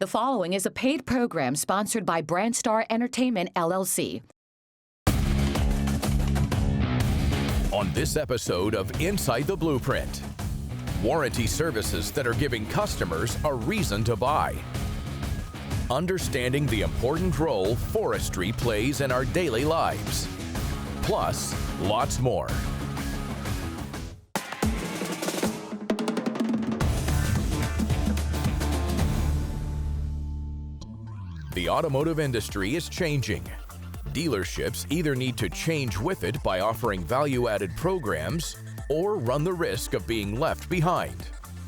The following is a paid program sponsored by Brandstar Entertainment, LLC. On this episode of Inside the Blueprint, warranty services that are giving customers a reason to buy. Understanding the important role forestry plays in our daily lives. Plus, lots more. The automotive industry is changing. Dealerships either need to change with it by offering value-added programs or run the risk of being left behind.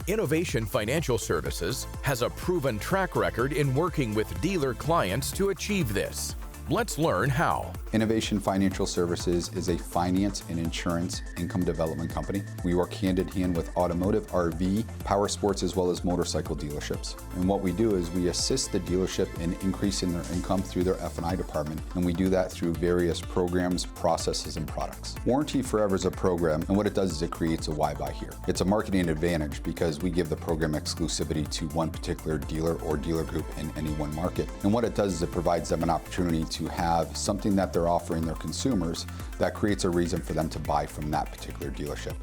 Innovation Financial Services has a proven track record in working with dealer clients to achieve this. Let's learn how. Innovation Financial Services is a finance and insurance income development company. We work hand in hand with automotive, RV, power sports, as well as motorcycle dealerships. And what we do is we assist the dealership in increasing their income through their F&I department, and we do that through various programs, processes, and products. Warranty Forever is a program, and what it does is it creates a why buy here. It's a marketing advantage because we give the program exclusivity to one particular dealer or dealer group in any one market. And what it does is it provides them an opportunity to have something that they're offering their consumers that creates a reason for them to buy from that particular dealership.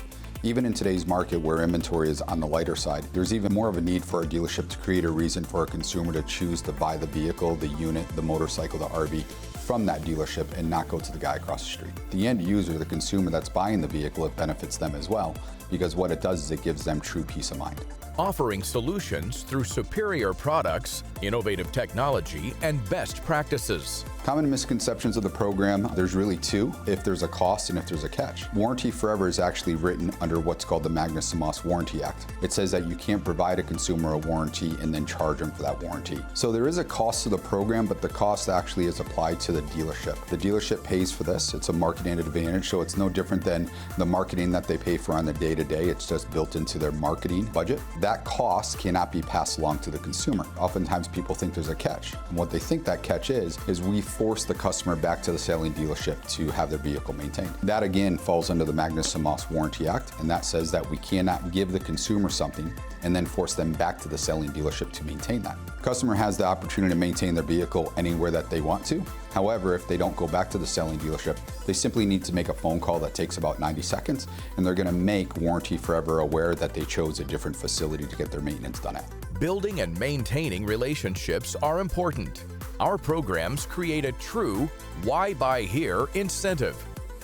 Even in today's market where inventory is on the lighter side, there's even more of a need for a dealership to create a reason for a consumer to choose to buy the vehicle, the unit, the motorcycle, the RV from that dealership and not go to the guy across the street. The end user, the consumer that's buying the vehicle, it benefits them as well because what it does is it gives them true peace of mind. Offering solutions through superior products, innovative technology, and best practices. Common misconceptions of the program, there's really two: if there's a cost and if there's a catch. Warranty Forever is actually written under what's called the Magnuson-Moss Warranty Act. It says that you can't provide a consumer a warranty and then charge them for that warranty. So there is a cost to the program, but the cost actually is applied to the dealership. The dealership pays for this. It's a marketing advantage, so it's no different than the marketing that they pay for on the day-to-day. It's just built into their marketing budget. That cost cannot be passed along to the consumer. Oftentimes people think there's a catch. And what they think that catch is we force the customer back to the selling dealership to have their vehicle maintained. That again falls under the Magnuson-Moss Warranty Act, and that says that we cannot give the consumer something and then force them back to the selling dealership to maintain that. The customer has the opportunity to maintain their vehicle anywhere that they want to. However, if they don't go back to the selling dealership, they simply need to make a phone call that takes about 90 seconds, and they're going to make Warranty Forever aware that they chose a different facility to get their maintenance done at. Building and maintaining relationships are important. Our programs create a true why buy here incentive.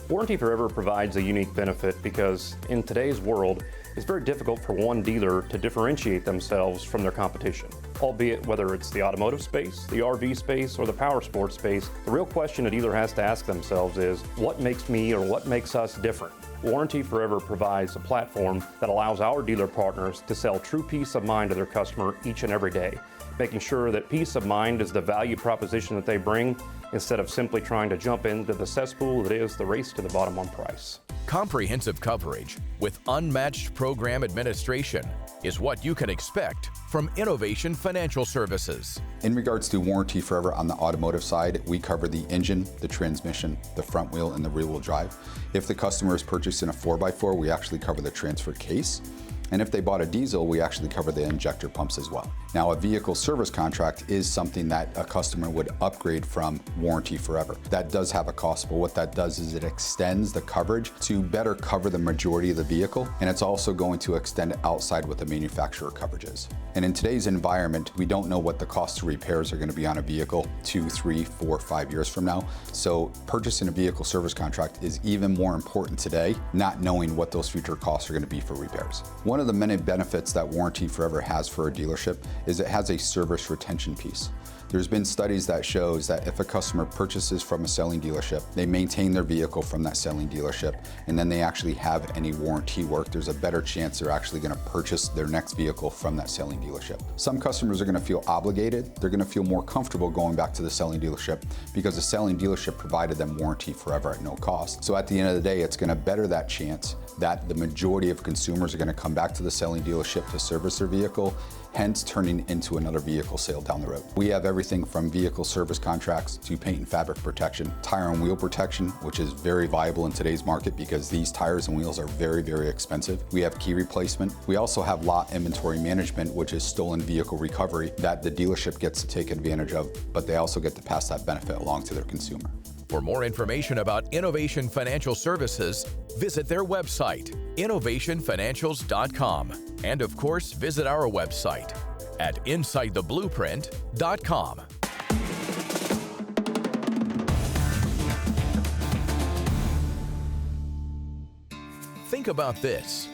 Warranty Forever provides a unique benefit because in today's world, it's very difficult for one dealer to differentiate themselves from their competition. Albeit whether it's the automotive space, the RV space, or the power sports space, the real question a dealer has to ask themselves is, what makes me or what makes us different? Warranty Forever provides a platform that allows our dealer partners to sell true peace of mind to their customer each and every day, making sure that peace of mind is the value proposition that they bring instead of simply trying to jump into the cesspool that is the race to the bottom on price. Comprehensive coverage with unmatched program administration is what you can expect from Innovation Financial Services. In regards to Warranty Forever on the automotive side, we cover the engine, the transmission, the front wheel, and the rear wheel drive. If the customer is purchasing a 4x4, we actually cover the transfer case. And if they bought a diesel, we actually cover the injector pumps as well. Now, a vehicle service contract is something that a customer would upgrade from Warranty Forever. That does have a cost, but what that does is it extends the coverage to better cover the majority of the vehicle, and it's also going to extend outside what the manufacturer coverage is. And in today's environment, we don't know what the cost of repairs are going to be on a vehicle 2, 3, 4, 5 years from now. So purchasing a vehicle service contract is even more important today, not knowing what those future costs are going to be for repairs. One of the many benefits that Warranty Forever has for a dealership is it has a service retention piece. There's been studies that shows that if a customer purchases from a selling dealership, they maintain their vehicle from that selling dealership, and then they actually have any warranty work, there's a better chance they're actually going to purchase their next vehicle from that selling dealership. Some customers are going to feel obligated. They're going to feel more comfortable going back to the selling dealership because the selling dealership provided them Warranty Forever at no cost. So at the end of the day, it's going to better that chance that the majority of consumers are going to come back to the selling dealership to service their vehicle hence turning into another vehicle sale down the road. We have everything from vehicle service contracts to paint and fabric protection, tire and wheel protection, which is very viable in today's market because these tires and wheels are very, very expensive. We have key replacement. We also have lot inventory management, which is stolen vehicle recovery that the dealership gets to take advantage of, but they also get to pass that benefit along to their consumer. For more information about Innovation Financial Services, visit their website, innovationfinancials.com. And of course, visit our website at insidetheblueprint.com. Think about this.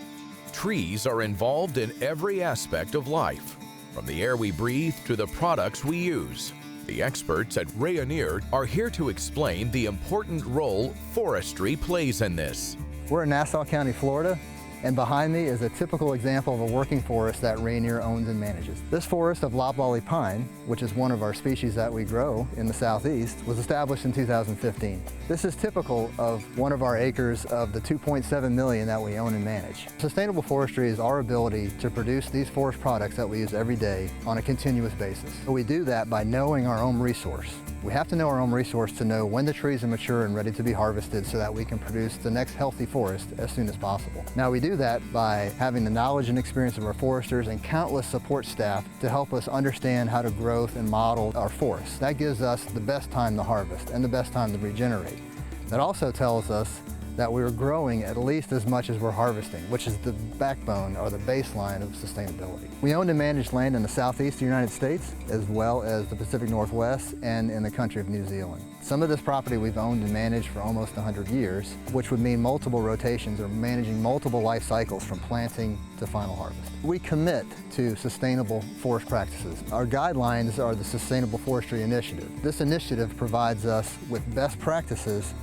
Trees are involved in every aspect of life, from the air we breathe to the products we use. The experts at Rayonier are here to explain the important role forestry plays in this. We're in Nassau County, Florida, and behind me is a typical example of a working forest that Rayonier owns and manages. This forest of loblolly pine, which is one of our species that we grow in the southeast, was established in 2015. This is typical of one of our acres of the 2.7 million that we own and manage. Sustainable forestry is our ability to produce these forest products that we use every day on a continuous basis. We do that by knowing our own resource. We have to know our own resource to know when the trees are mature and ready to be harvested so that we can produce the next healthy forest as soon as possible. Now we do that by having the knowledge and experience of our foresters and countless support staff to help us understand how to growth and model our forests. That gives us the best time to harvest and the best time to regenerate. That also tells us that we're growing at least as much as we're harvesting, which is the backbone or the baseline of sustainability. We own and manage land in the southeast of the United States, as well as the Pacific Northwest and in the country of New Zealand. Some of this property we've owned and managed for almost 100 years, which would mean multiple rotations or managing multiple life cycles from planting to final harvest. We commit to sustainable forest practices. Our guidelines are the Sustainable Forestry Initiative. This initiative provides us with best practices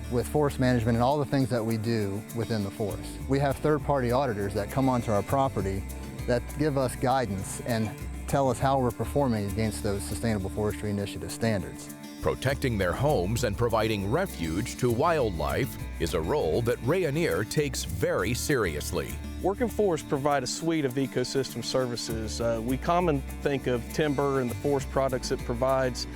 with forest management and all the things that we do within the forest. We have third-party auditors that come onto our property that give us guidance and tell us how we're performing against those Sustainable Forestry Initiative standards. Protecting their homes and providing refuge to wildlife is a role that Rayonier takes very seriously. Working forests provide a suite of ecosystem services. We commonly think of timber and the forest products it provides,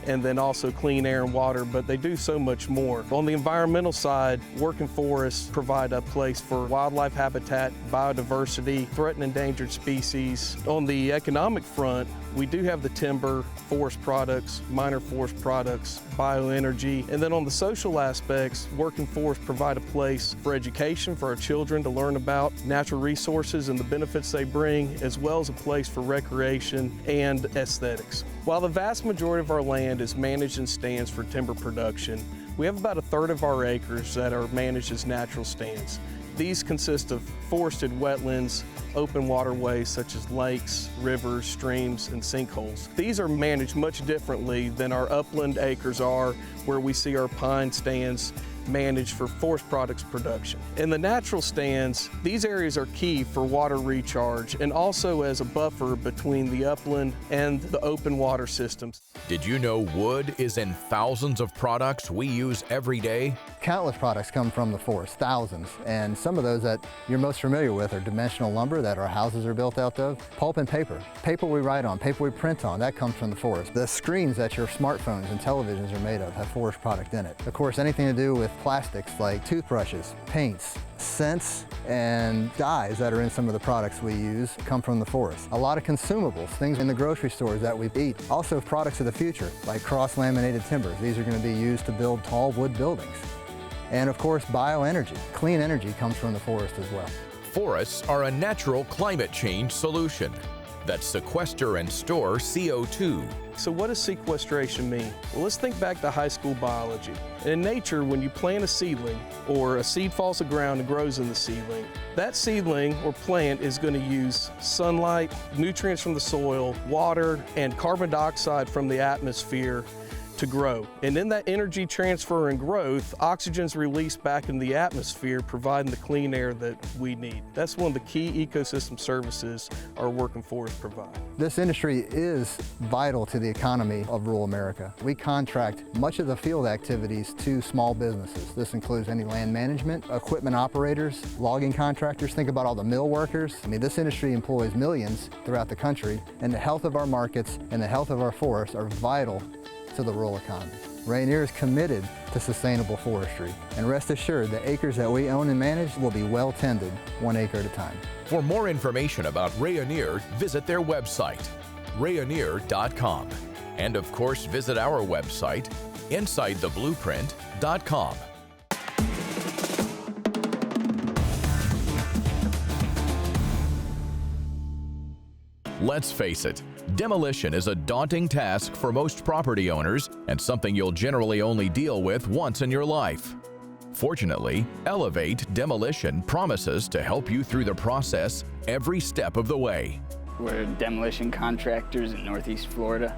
and then also clean air and water, but they do so much more. On the environmental side, working forests provide a place for wildlife habitat, biodiversity, threatened and endangered species. On the economic front, we do have the timber, forest products, minor forest products, bioenergy, and then on the social aspects, working forests provide a place for education for our children to learn about natural resources and the benefits they bring, as well as a place for recreation and aesthetics. While the vast majority of our land is managed in stands for timber production, we have about a third of our acres that are managed as natural stands. These consist of forested wetlands, open waterways such as lakes, rivers, streams, and sinkholes. These are managed much differently than our upland acres are, where we see our pine stands managed for forest products production. In the natural stands, these areas are key for water recharge and also as a buffer between the upland and the open water systems. Did you know wood is in thousands of products we use every day? Countless products come from the forest, thousands, and some of those that you're most familiar with are dimensional lumber that our houses are built out of, pulp and paper we write on, paper we print on, that comes from the forest. The screens that your smartphones and televisions are made of have forest product in it. Of course, anything to do with plastics like toothbrushes, paints, scents, and dyes that are in some of the products we use come from the forest. A lot of consumables, things in the grocery stores that we eat. Also products of the future, like cross-laminated timbers. These are going to be used to build tall wood buildings. And of course, bioenergy. Clean energy comes from the forest as well. Forests are a natural climate change solution that sequester and store CO2. So what does sequestration mean? Well, let's think back to high school biology. In nature, when you plant a seedling or a seed falls to the ground and grows in the seedling, that seedling or plant is going to use sunlight, nutrients from the soil, water, and carbon dioxide from the atmosphere to grow. And in that energy transfer and growth, oxygen's released back into the atmosphere, providing the clean air that we need. That's one of the key ecosystem services our working forests provide. This industry is vital to the economy of rural America. We contract much of the field activities to small businesses. This includes any land management, equipment operators, logging contractors. Think about all the mill workers. I mean, this industry employs millions throughout the country, and the health of our markets and the health of our forests are vital to the rural economy. Rayonier is committed to sustainable forestry, and rest assured the acres that we own and manage will be well tended, 1 acre at a time. For more information about Rayonier, visit their website, Rayonier.com. And of course, visit our website, InsideTheBlueprint.com. Let's face it, demolition is a daunting task for most property owners and something you'll generally only deal with once in your life. Fortunately, ELEV8 Demolition promises to help you through the process every step of the way. We're demolition contractors in Northeast Florida.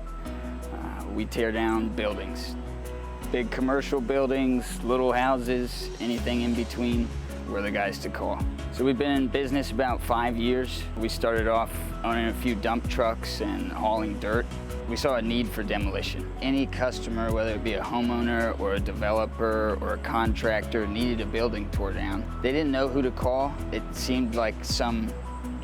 We tear down buildings, big commercial buildings, little houses, anything in between. We're the guys to call. So we've been in business about 5 years. We started off owning a few dump trucks and hauling dirt. We saw a need for demolition. Any customer, whether it be a homeowner or a developer or a contractor, needed a building tore down. They didn't know who to call. It seemed like some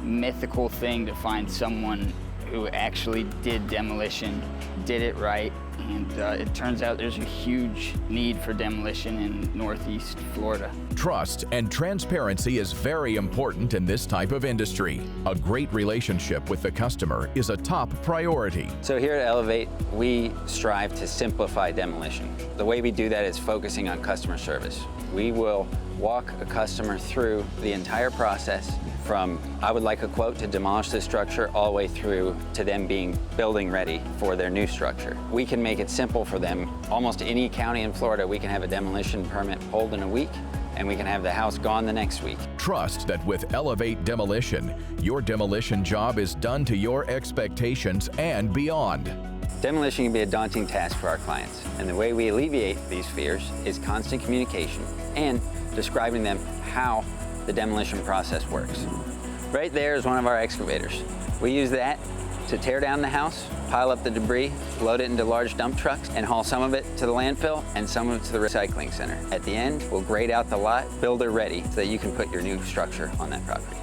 mythical thing to find someone who actually did demolition, did it right, and it turns out there's a huge need for demolition in Northeast Florida. Trust and transparency is very important in this type of industry. A great relationship with the customer is a top priority. So here at ELEV8, we strive to simplify demolition. The way we do that is focusing on customer service. We will walk a customer through the entire process from I would like a quote to demolish this structure all the way through to them being building ready for their new structure. We can make it simple for them. Almost any county in Florida, we can have a demolition permit pulled in a week, and we can have the house gone the next week. Trust that with ELEV8 Demolition, your demolition job is done to your expectations and beyond. Demolition can be a daunting task for our clients, and the way we alleviate these fears is constant communication and describing them how the demolition process works. Right there is one of our excavators. We use that to tear down the house, pile up the debris, load it into large dump trucks, and haul some of it to the landfill and some of it to the recycling center. At the end, we'll grade out the lot, builder ready, so that you can put your new structure on that property.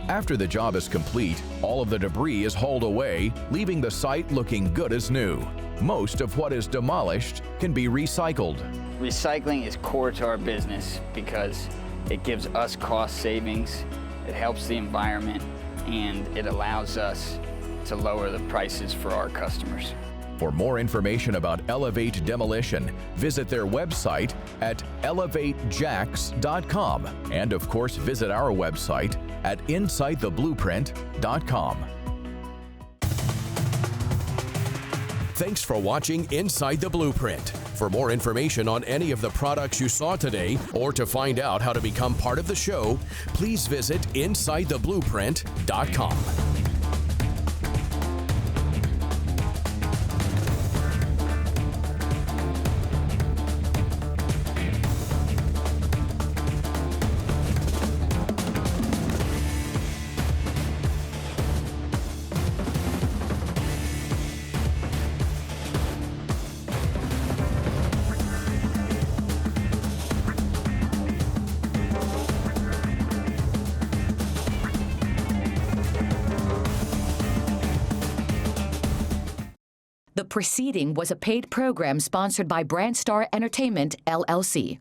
After the job is complete, all of the debris is hauled away, leaving the site looking good as new. Most of what is demolished can be recycled. Recycling is core to our business because it gives us cost savings, it helps the environment, and it allows us to lower the prices for our customers. For more information about ELEV8 Demolition, visit their website at ELEV8JAX.com, and of course visit our website at InsideTheBlueprint.com. Thanks for watching Inside the Blueprint. For more information on any of the products you saw today, or to find out how to become part of the show, please visit InsideTheBlueprint.com. The preceding was a paid program sponsored by Brandstar Entertainment, LLC.